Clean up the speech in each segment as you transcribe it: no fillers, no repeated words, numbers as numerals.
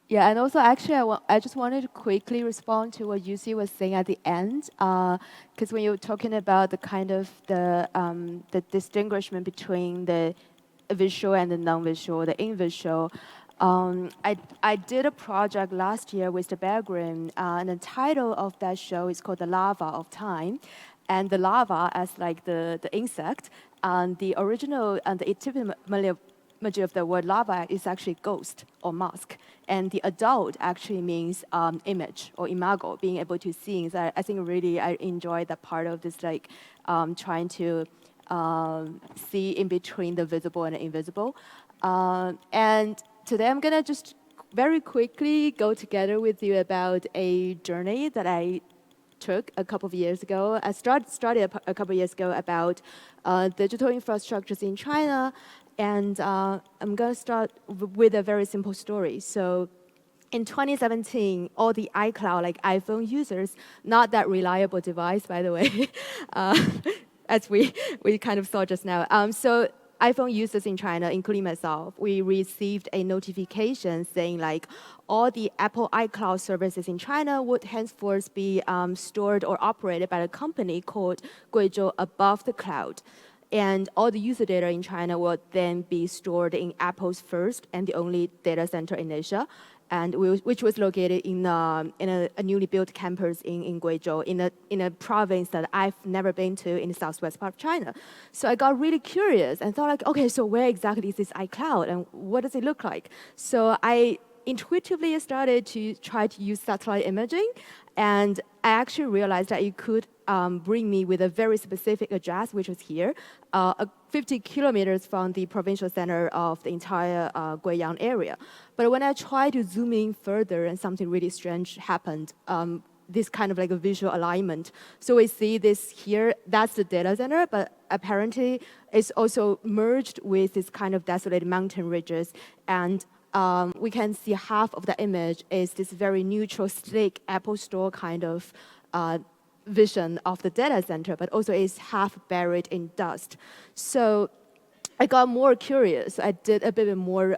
Yeah, and also actually, I just wanted to quickly respond to what Yusi was saying at the end, because when you were talking about the kind of the distinguishment between the visual and the non-visual, the invisual, I did a project last year with the Bear Grylls, and the title of that show is called The Larva of Time, and the larva as like the insect, and the original and the etymology of the word larva is actually ghost or mask, and the adult actually means image or imago, being able to see. So I think really I enjoyed that part of this, like trying to see in between the visible and the invisible. And today I'm gonna just very quickly go together with you about a journey that I took a couple of years ago. I started a couple of years ago about digital infrastructures in China, and I'm going to start with a very simple story. So in 2017, all the iCloud, like iPhone users, not that reliable device, by the way, as we kind of saw just now. So iPhone users in China, including myself, we received a notification saying like all the Apple iCloud services in China would henceforth be stored or operated by a company called Guizhou above the cloud. And all the user data in China will then be stored in Apple's first and the only data center in Asia, and which was located in a newly built campus in Guizhou, in a province that I've never been to in the southwest part of China. So I got really curious and thought like, okay, so where exactly is this iCloud and what does it look like? So I intuitively started to try to use satellite imaging, and I actually realized that it could bring me with a very specific address, which was here, 50 kilometers from the provincial center of the entire Guiyang area. But when I tried to zoom in further and something really strange happened, this kind of like a visual alignment. So we see this here, that's the data center, but apparently it's also merged with this kind of desolate mountain ridges, and we can see half of the image is this very neutral, slick Apple Store kind of vision of the data center, but also is half buried in dust. So I got more curious. I did a bit more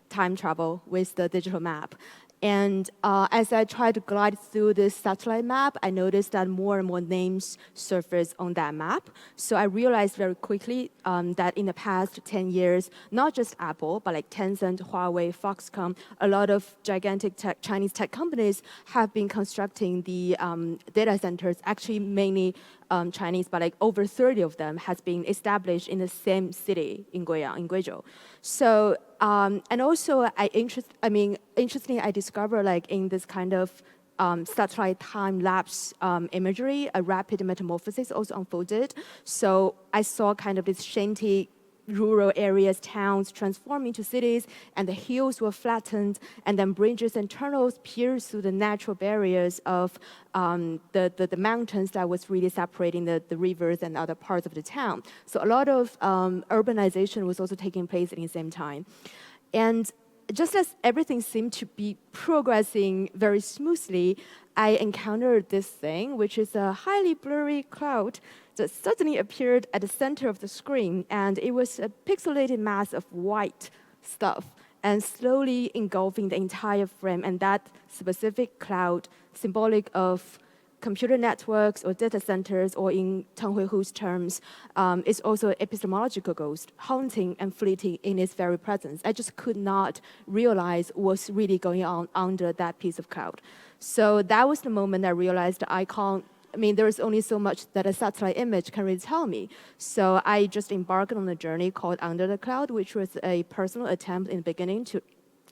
time travel with the digital map. And as I tried to glide through this satellite map, I noticed that more and more names surfaced on that map. So I realized very quickly that in the past 10 years, not just Apple, but like Tencent, Huawei, Foxconn, a lot of gigantic Chinese tech companies have been constructing the data centers, actually mainly Chinese, but like over 30 of them has been established in the same city in Guiyang, in Guizhou. So, and also interestingly, I discovered like in this kind of satellite time-lapse imagery, a rapid metamorphosis also unfolded. So I saw kind of this shanty rural areas, towns transform into cities, and the hills were flattened, and then bridges and tunnels pierced through the natural barriers of the mountains that was really separating the rivers and other parts of the town. So a lot of urbanization was also taking place at the same time. And just as everything seemed to be progressing very smoothly, I encountered this thing, which is a highly blurry cloud that suddenly appeared at the center of the screen, and it was a pixelated mass of white stuff and slowly engulfing the entire frame, and that specific cloud, symbolic of computer networks or data centers, or in Teng Huihu's terms, is also epistemological ghost, haunting and fleeting in its very presence. I just could not realize what's really going on under that piece of cloud. So that was the moment I realized there's only so much that a satellite image can really tell me. So I just embarked on a journey called Under the Cloud, which was a personal attempt in the beginning to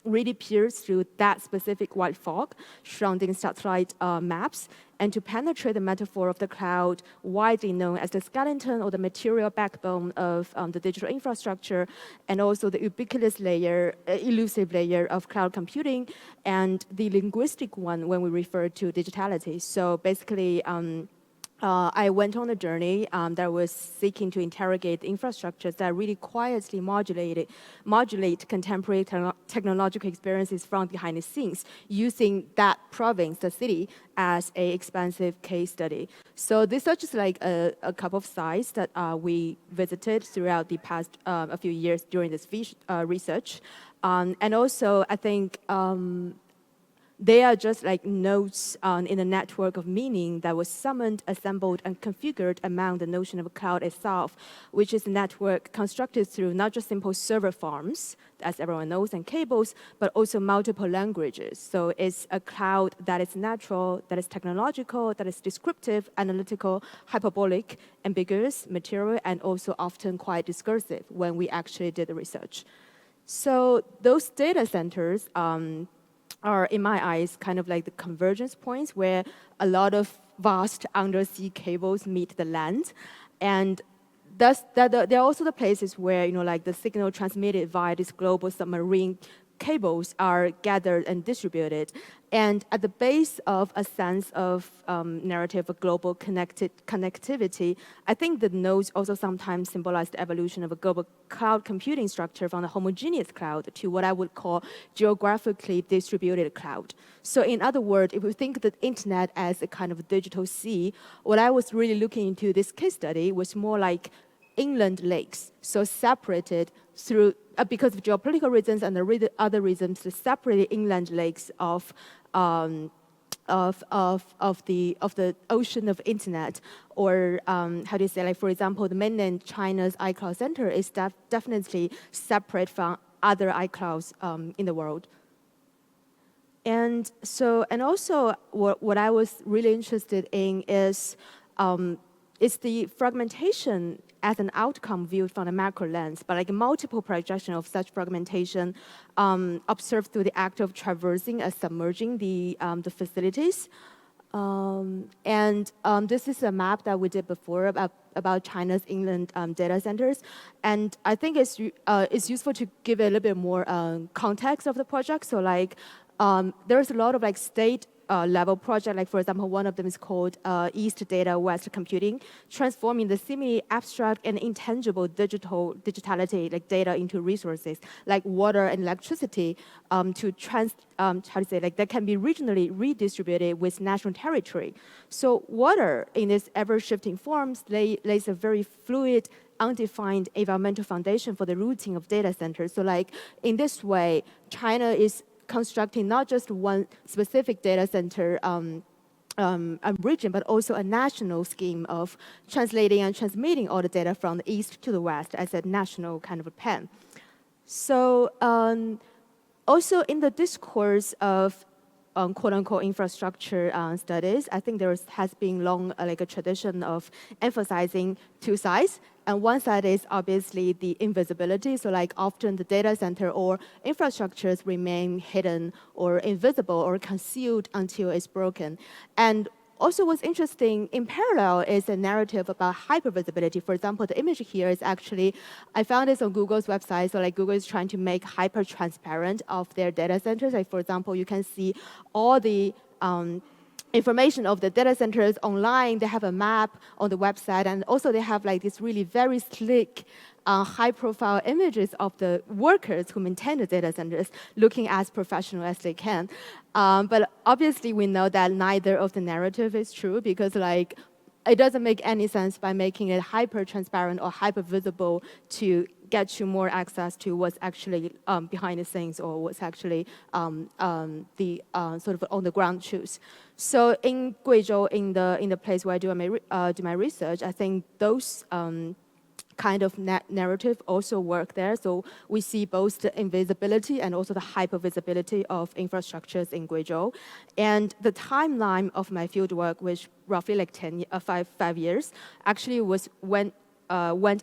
really pierce through that specific white fog surrounding satellite maps, and to penetrate the metaphor of the cloud, widely known as the skeleton or the material backbone of the digital infrastructure, and also the ubiquitous layer, elusive layer of cloud computing, and the linguistic one when we refer to digitality. So basically, I went on a journey that was seeking to interrogate the infrastructures that really quietly modulate contemporary technological experiences from behind the scenes, using that province, the city, as an expansive case study. So these are just like a couple of sites that we visited throughout the past a few years during this research. And also, I think they are just like nodes in a network of meaning that was summoned, assembled, and configured among the notion of a cloud itself, which is a network constructed through not just simple server farms, as everyone knows, and cables, but also multiple languages. So it's a cloud that is natural, that is technological, that is descriptive, analytical, hyperbolic, ambiguous, material, and also often quite discursive when we actually did the research. So those data centers are, in my eyes, kind of like the convergence points where a lot of vast undersea cables meet the land. And they're also the places where, like the signal transmitted via these global submarine cables are gathered and distributed. And at the base of a sense of narrative of global connectivity, I think the nodes also sometimes symbolize the evolution of a global cloud computing structure from the homogeneous cloud to what I would call geographically distributed cloud. So in other words, if we think the internet as a kind of digital sea, what I was really looking into this case study was more like inland lakes, so separated through, because of geopolitical reasons and the other reasons, the separated inland lakes of the ocean of internet, or how do you say, like for example, the mainland China's iCloud center is definitely separate from other iClouds in the world. And also what I was really interested in is the fragmentation as an outcome viewed from the macro lens, but like multiple projection of such fragmentation observed through the act of traversing and submerging the facilities. This is a map that we did before about China's inland data centers. And I think it's useful to give a little bit more context of the project. So like there's a lot of like state level project, like for example, one of them is called East Data West Computing, transforming the seemingly abstract and intangible digitality, like data, into resources like water and electricity that can be regionally redistributed with national territory. So water in its ever-shifting forms lays a very fluid, undefined environmental foundation for the routing of data centers. So like in this way, China is constructing not just one specific data center region, but also a national scheme of translating and transmitting all the data from the east to the west as a national kind of a pen. So also in the discourse of quote-unquote infrastructure studies, I think there has been long like a tradition of emphasizing two sides. And one side is obviously the invisibility. So like often the data center or infrastructures remain hidden or invisible or concealed until it's broken. And also what's interesting in parallel is a narrative about hypervisibility. For example, the image here is actually, I found this on Google's website. So like Google is trying to make hyper-transparent of their data centers. Like for example, you can see all the information of the data centers online. They have a map on the website, and also they have like this really very slick, high-profile images of the workers who maintain the data centers, looking as professional as they can. But obviously, we know that neither of the narrative is true, because like it doesn't make any sense by making it hyper-transparent or hyper-visible to get you more access to what's actually behind the scenes or what's actually the sort of on the ground truth. So in Guizhou, in the place where I do my research, I think those kind of narrative also work there. So we see both the invisibility and also the hypervisibility of infrastructures in Guizhou. And the timeline of my fieldwork, which roughly like 5 years, actually went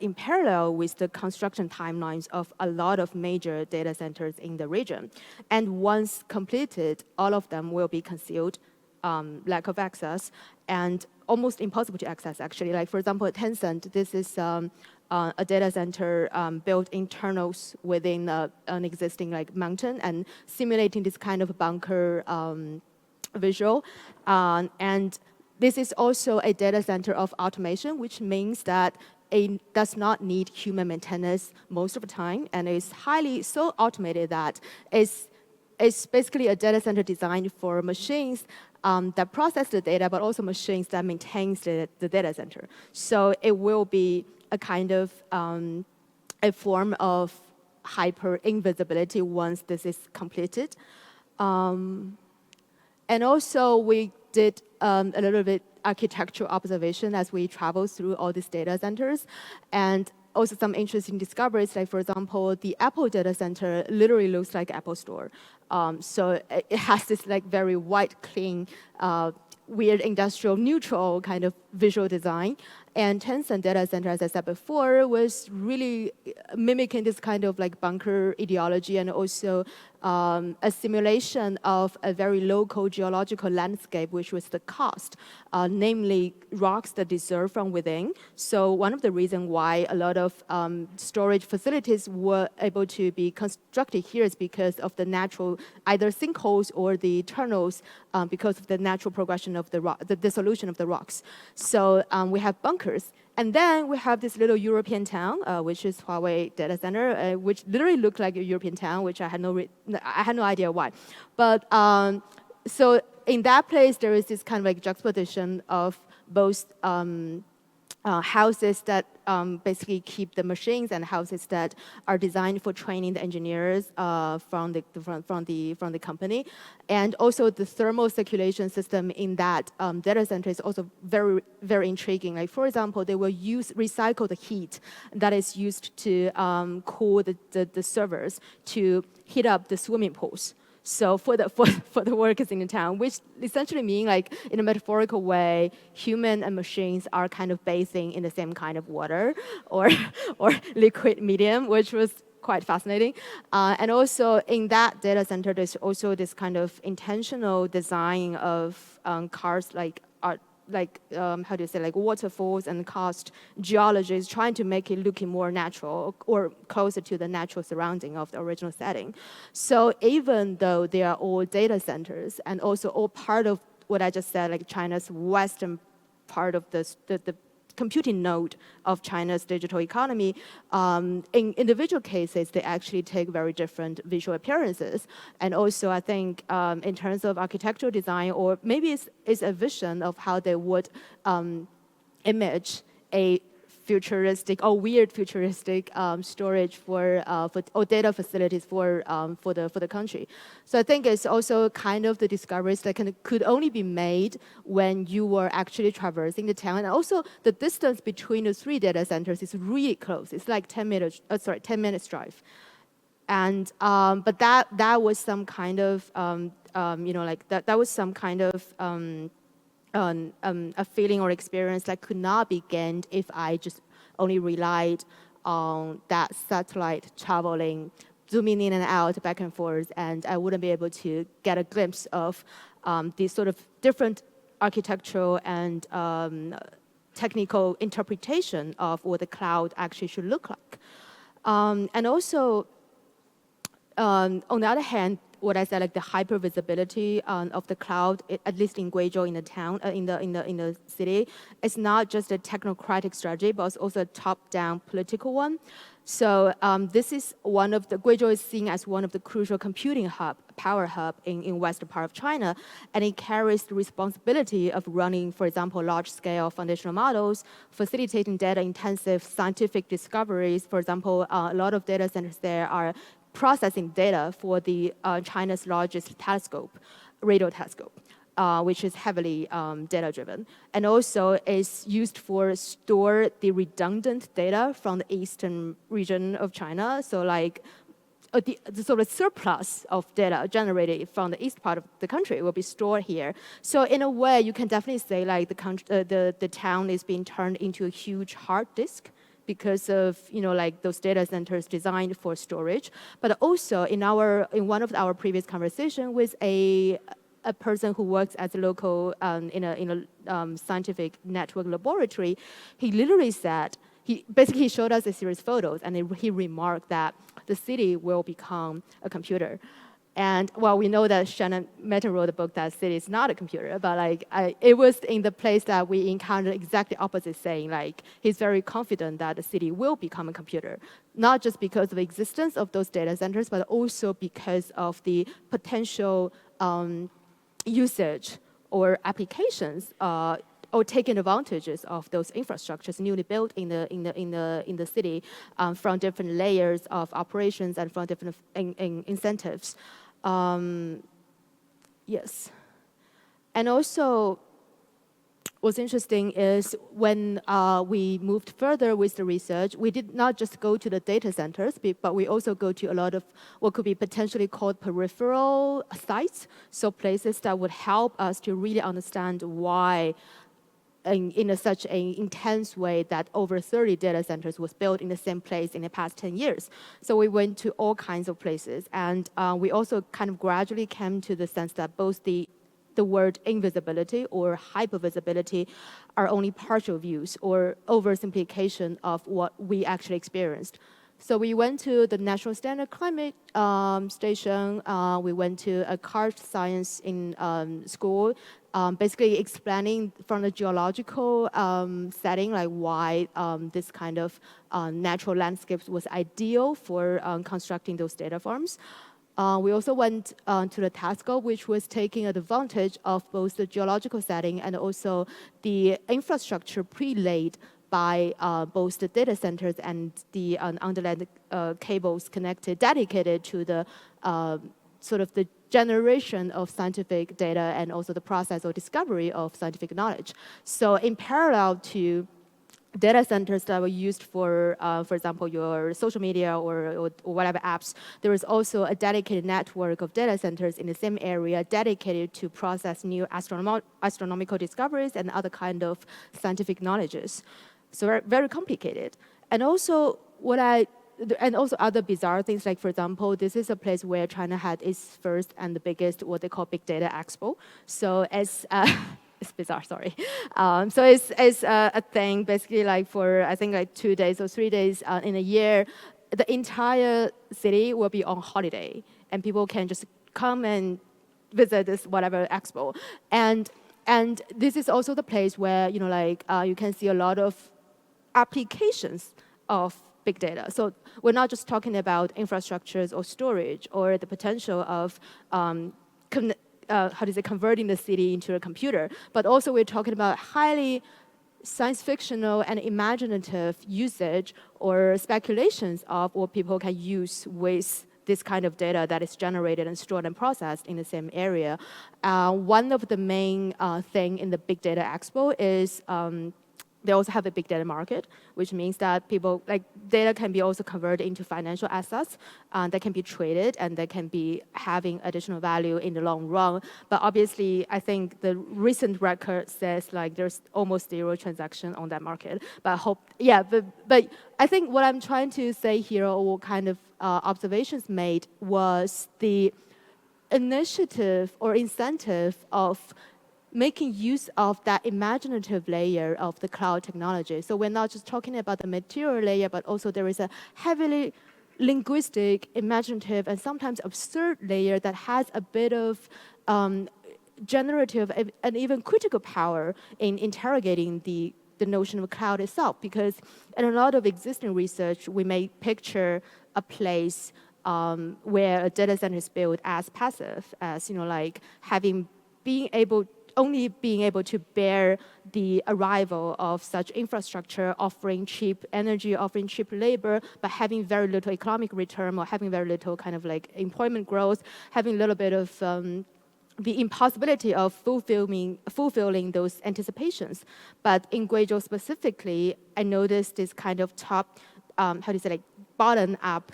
in parallel with the construction timelines of a lot of major data centers in the region. And once completed, all of them will be concealed, lack of access, and almost impossible to access, actually. Like, for example, at Tencent, this is a data center built in tunnels within an existing like mountain and simulating this kind of bunker visual. And this is also a data center of automation, which means that it does not need human maintenance most of the time, and it's highly so automated that it's basically a data center designed for machines that process the data, but also machines that maintains the data center. So it will be a kind of a form of hyper invisibility once this is completed. And also we did a little bit architectural observation as we travel through all these data centers. And also some interesting discoveries, like for example, the Apple data center literally looks like Apple Store. So it has this like very white, clean, weird industrial neutral kind of visual design. And Tencent data center, as I said before, was really mimicking this kind of like bunker ideology and also a simulation of a very local geological landscape, which was the karst, namely rocks that dissolve from within. So one of the reasons why a lot of storage facilities were able to be constructed here is because of the natural, either sinkholes or the tunnels, because of the natural progression of the rock, the dissolution of the rocks. So we have bunkers. And then we have this little European town, which is Huawei data center, which literally looked like a European town, which I had no idea why. But so in that place, there is this kind of like juxtaposition of both houses that basically keep the machines and houses that are designed for training the engineers from the company, and also the thermal circulation system in that data center is also very, very intriguing. Like for example, they will recycle the heat that is used to cool the servers to heat up the swimming pools. So for the workers in the town, which essentially mean like in a metaphorical way, human and machines are kind of bathing in the same kind of water or liquid medium, which was quite fascinating. And also in that data center, there's also this kind of intentional design of cars how do you say, like waterfalls and karst geology is trying to make it looking more natural or closer to the natural surrounding of the original setting. So even though they are all data centers and also all part of what I just said, like China's western part of the computing node of China's digital economy, in individual cases, they actually take very different visual appearances. And also, I think in terms of architectural design, or maybe it's a vision of how they would image a futuristic or weird futuristic storage for or data facilities for the country. So I think it's also kind of the discoveries that could only be made when you were actually traversing the town, and also the distance between the three data centers is really close. It's like 10 minutes drive, and but that was some kind of that was some kind of a feeling or experience that could not be gained if I just only relied on that satellite traveling, zooming in and out, back and forth, and I wouldn't be able to get a glimpse of these sort of different architectural and technical interpretation of what the cloud actually should look like. And also, on the other hand, what I said, like the hyper visibility of the cloud, at least in Guizhou, in the town, in the city, it's not just a technocratic strategy, but it's also a top-down political one. So this is one of the Guizhou is seen as one of the crucial computing power hub in western part of China, and it carries the responsibility of running, for example, large-scale foundational models, facilitating data-intensive scientific discoveries. For example, a lot of data centers there are processing data for the China's largest telescope, radio telescope, which is heavily data-driven. And also is used for store the redundant data from the eastern region of China. So like the sort of surplus of data generated from the east part of the country will be stored here. So in a way, you can definitely say like the town is being turned into a huge hard disk, because of like those data centers designed for storage, but also in one of our previous conversation with a person who works as a local in a scientific network laboratory, he literally said he showed us a series of photos, and he remarked that the city will become a computer. And well, we know that Shannon Metten wrote a book that city is not a computer, but like it was in the place that we encountered exactly opposite, saying like he's very confident that the city will become a computer, not just because of the existence of those data centers, but also because of the potential usage or applications or taking advantages of those infrastructures newly built in the city from different layers of operations and from different incentives. Yes, and also, what's interesting is when we moved further with the research, we did not just go to the data centers, but we also go to a lot of what could be potentially called peripheral sites, so places that would help us to really understand why in such an intense way that over 30 data centers was built in the same place in the past 10 years. So we went to all kinds of places, and we also kind of gradually came to the sense that both the word invisibility or hypervisibility are only partial views or oversimplification of what we actually experienced. So we went to the National Standard Climate Station. We went to a karst science in school, basically explaining from the geological setting, like why this kind of natural landscapes was ideal for constructing those data farms. We also went to the telescope, which was taking advantage of both the geological setting and also the infrastructure pre-laid by both the data centers and the underland cables connected, dedicated to the sort of the generation of scientific data and also the process or discovery of scientific knowledge. So in parallel to data centers that were used for example, your social media or whatever apps, there is also a dedicated network of data centers in the same area dedicated to process new astronomical discoveries and other kind of scientific knowledges. So very, very complicated. And also other bizarre things, like for example, this is a place where China had its first and the biggest what they call Big Data Expo. So as it's bizarre, sorry. So it's a thing basically like for I think like 2 days or 3 days in a year, the entire city will be on holiday, and people can just come and visit this whatever expo. And this is also the place where you can see a lot of applications of big data. So we're not just talking about infrastructures or storage or the potential of converting the city into a computer, but also we're talking about highly science fictional and imaginative usage or speculations of what people can use with this kind of data that is generated and stored and processed in the same area. One of the main thing in the Big Data Expo is they also have a big data market, which means that data can be also converted into financial assets that can be traded and that can be having additional value in the long run. But obviously, I think the recent record says there's almost zero transaction on that market. But but I think what I'm trying to say here, or what kind of observations made, was the initiative or incentive of making use of that imaginative layer of the cloud technology. So we're not just talking about the material layer, but also there is a heavily linguistic, imaginative, and sometimes absurd layer that has a bit of generative and even critical power in interrogating the notion of cloud itself. Because in a lot of existing research, we may picture a place where a data center is built as passive, as only being able to bear the arrival of such infrastructure, offering cheap energy, offering cheap labor, but having very little economic return or having very little kind of employment growth, having a little bit of the impossibility of fulfilling those anticipations. But in Guizhou specifically, I noticed this kind of top, bottom-up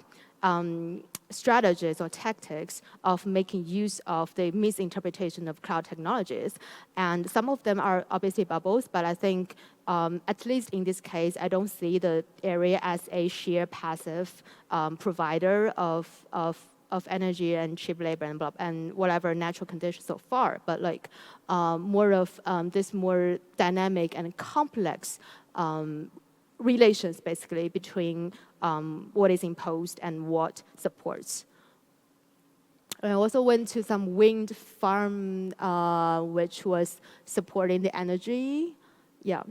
strategies or tactics of making use of the misinterpretation of cloud technologies. And some of them are obviously bubbles, but I think at least in this case, I don't see the area as a sheer passive provider of energy and cheap labor and whatever natural conditions so far, but more of this more dynamic and complex relations basically between what is imposed and what supports. I also went to some wind farm which was supporting the energy. Yeah.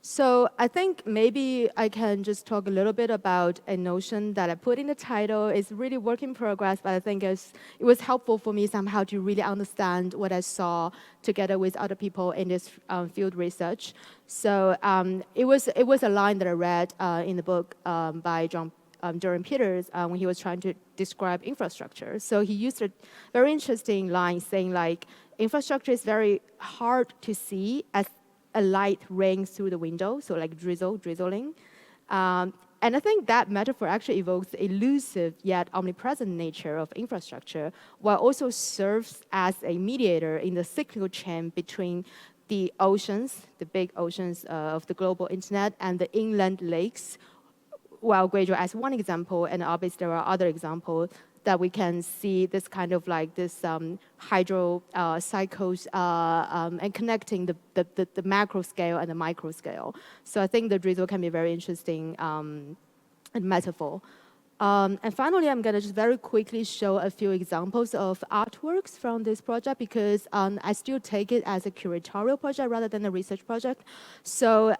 So I think maybe I can just talk a little bit about a notion that I put in the title. It's really work in progress, but I think it was helpful for me somehow to really understand what I saw together with other people in this field research. So it was a line that I read in the book by Jordan Peters when he was trying to describe infrastructure. So he used a very interesting line saying like, infrastructure is very hard to see as a light rain through the window, so like drizzling. And I think that metaphor actually evokes the elusive yet omnipresent nature of infrastructure, while also serves as a mediator in the cyclical chain between the oceans, the big oceans of the global internet, and the inland lakes. Well, Guizhou as one example, and obviously there are other examples that we can see this kind of like this hydro cycles and connecting the macro scale and the micro scale. So I think the drizzle can be very interesting metaphor. And finally, I'm going to just very quickly show a few examples of artworks from this project because I still take it as a curatorial project rather than a research project. So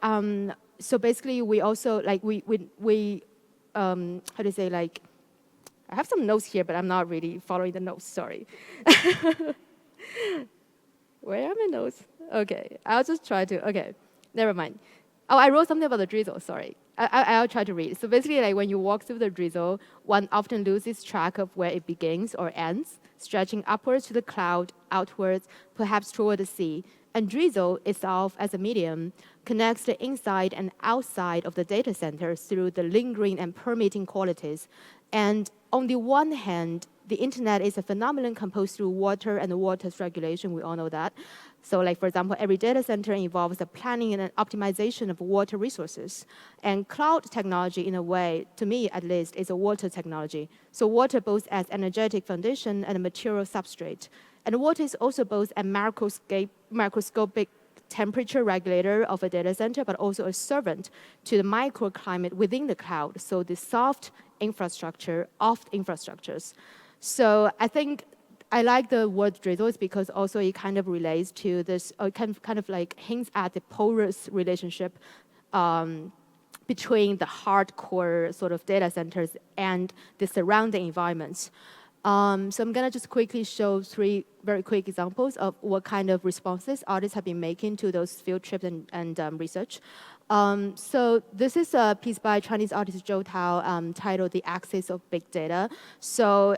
so basically, we also like we how do you say like. I have some notes here, but I'm not really following the notes, sorry. Where are my notes? Okay, I'll just try to, okay, never mind. Oh, I wrote something about the drizzle, sorry. I'll try to read. So basically, like when you walk through the drizzle, one often loses track of where it begins or ends, stretching upwards to the cloud, outwards, perhaps toward the sea. And drizzle itself as a medium connects the inside and outside of the data center through the lingering and permeating qualities. And on the one hand, the internet is a phenomenon composed through water and water's regulation. We all know that. So like, for example, every data center involves the planning and an optimization of water resources. And cloud technology, in a way, to me at least, is a water technology. So water both as energetic foundation and a material substrate. And water is also both a macroscopic temperature regulator of a data center, but also a servant to the microclimate within the cloud. So the soft infrastructure of infrastructures. So I think I like the word drizzles because also it kind of relates to this, kind of like hints at the porous relationship between the hardcore sort of data centers and the surrounding environments. So I'm going to just quickly show 3 very quick examples of what kind of responses artists have been making to those field trips and research. So this is a piece by Chinese artist Zhou Tao titled The Axis of Big Data. So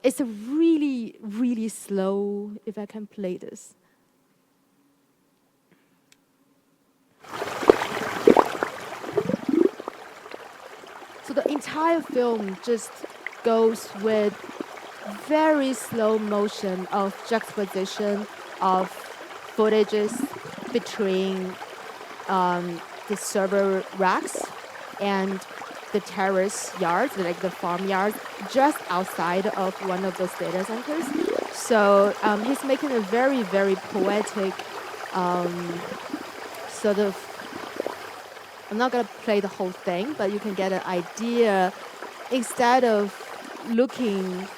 it's a really, really slow, if I can play this. So the entire film just goes with very slow motion of juxtaposition of footages between the server racks and the terrace yards, like the farm yards, just outside of one of those data centers. So he's making a very, very poetic sort of, I'm not going to play the whole thing, but you can get an idea. Instead of looking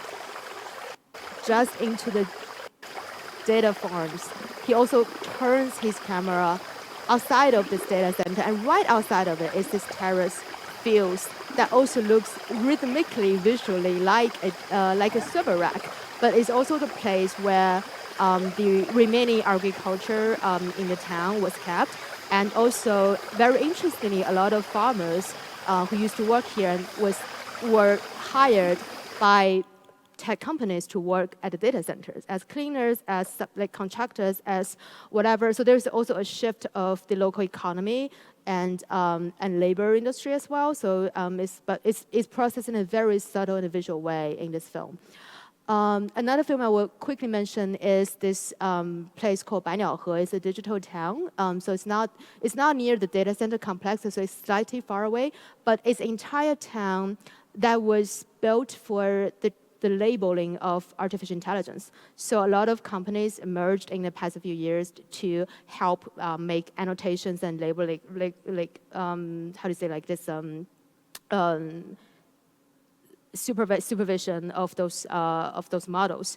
just into the data farms, he also turns his camera outside of this data center, and right outside of it is this terrace fields that also looks rhythmically, visually like a server rack, but it's also the place where the remaining agriculture in the town was kept, and also very interestingly, a lot of farmers who used to work here were hired by tech companies to work at the data centers as cleaners, as like contractors, as whatever. So there's also a shift of the local economy and labor industry as well. So it's processed in a very subtle and visual way in this film. Another film I will quickly mention is this place called Bainiaohe. It's a digital town. So it's not near the data center complex, so it's slightly far away. But it's an entire town that was built for the labeling of artificial intelligence. So a lot of companies emerged in the past few years to help make annotations and label how do you say like this supervision of those models.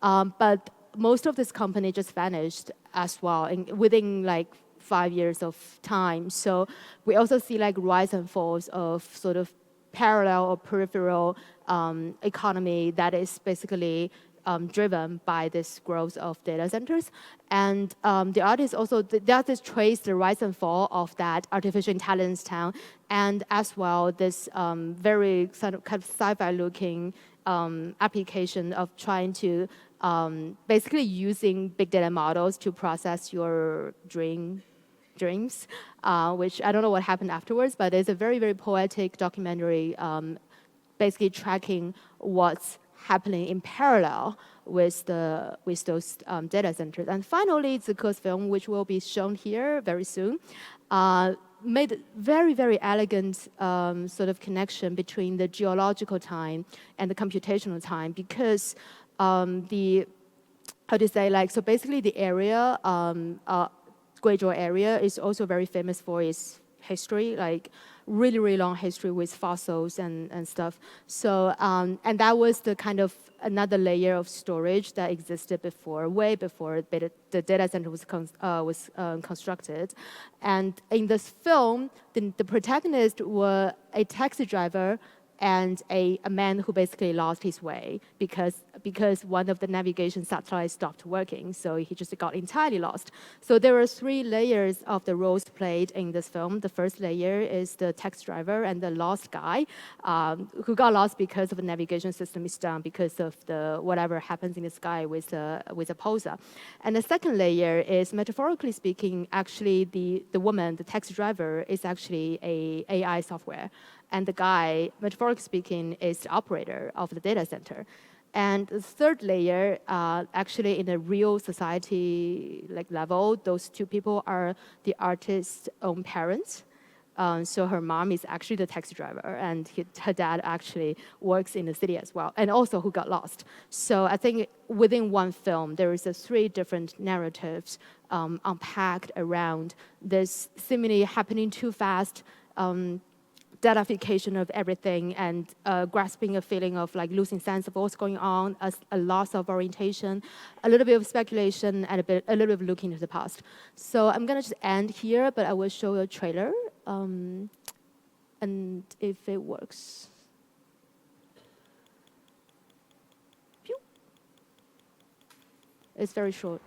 But most of this company just vanished as well within like 5 years of time. So we also see like rise and falls of sort of parallel or peripheral economy that is basically driven by this growth of data centers. And the artist also, the artist traced the rise and fall of that artificial intelligence town, and as well this very kind of sci-fi looking application of trying to basically using big data models to process your dreams, which I don't know what happened afterwards, but it's a very, very poetic documentary basically tracking what's happening in parallel with those data centers. And finally, Zike's film, which will be shown here very soon, made very, very elegant sort of connection between the geological time and the computational time, because how to say, like, so basically the area, Guizhou area is also very famous for its history, like really, really long history with fossils and stuff. So, and that was the kind of another layer of storage that existed before, way before the data center was constructed. And in this film, the protagonist were a taxi driver and a man who basically lost his way because one of the navigation satellites stopped working, so he just got entirely lost. So there are 3 layers of the roles played in this film. The first layer is the taxi driver and the lost guy who got lost because of the navigation system is down because of the whatever happens in the sky with a pulsar. And the second layer is, metaphorically speaking, actually the woman, the taxi driver, is actually a AI software. And the guy, metaphorically speaking, is the operator of the data center. And the third layer, actually in a real society like level, those 2 people are the artist's own parents. So her mom is actually the taxi driver, and her dad actually works in the city as well, and also who got lost. So I think within one film, there is 3 different narratives unpacked around this seemingly happening too fast, datafication of everything, and grasping a feeling of like losing sense of what's going on, a loss of orientation, a little bit of speculation, and a little bit of looking into the past. So I'm gonna just end here, but I will show you a trailer, and if it works. Pew. It's very short.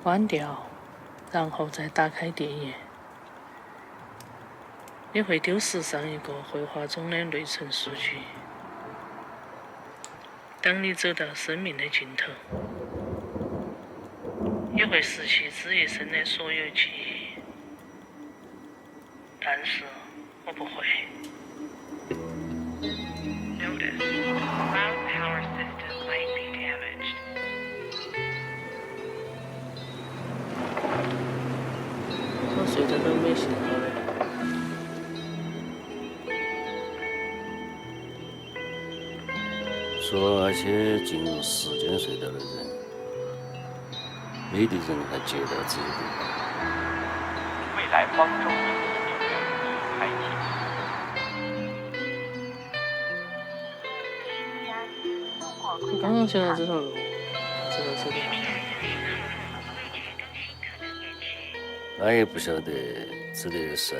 关掉，然后再打开电源，你会丢失上一个绘画中的内存数据。当你走到生命的尽头，你会失去这一生的所有记忆。但是我不会。Notice, cloud power system might be damaged. 我睡得都没信号了。说那些进入时间隧道的人，没得人还接到这一步。未来方舟已开启。我刚刚想到这条路，这条。俺也不晓得指的是山，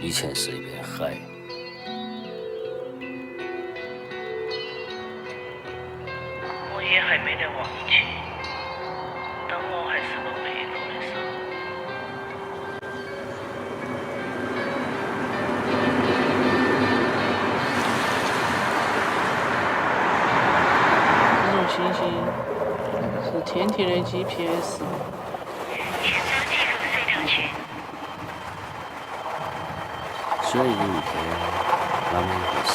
以前是一片海。我也还没得忘记，当我还是个美国的时候。这种信息是天体的 GPS。虽然有一天俺们会死。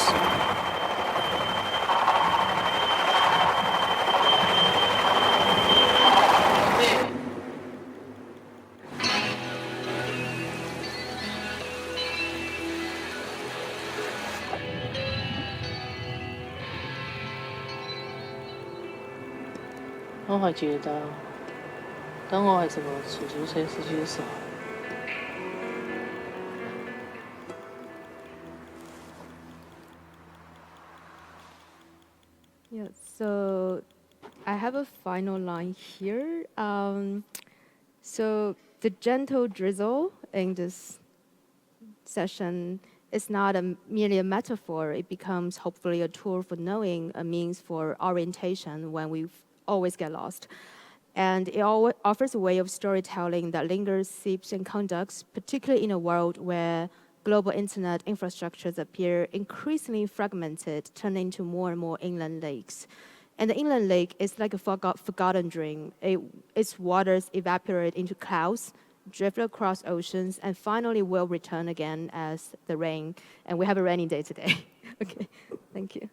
我还记得，当我还是个出租车司机的时候。Yes. So I have a final line here. So the gentle drizzle in this session is not merely a metaphor. It becomes hopefully a tool for knowing, a means for orientation when we always get lost. And it offers a way of storytelling that lingers, seeps, and conducts, particularly in a world where global internet infrastructures appear increasingly fragmented, turning into more and more inland lakes. And the inland lake is like a forgotten dream. Its waters evaporate into clouds, drift across oceans, and finally will return again as the rain. And we have a rainy day today. Okay, thank you.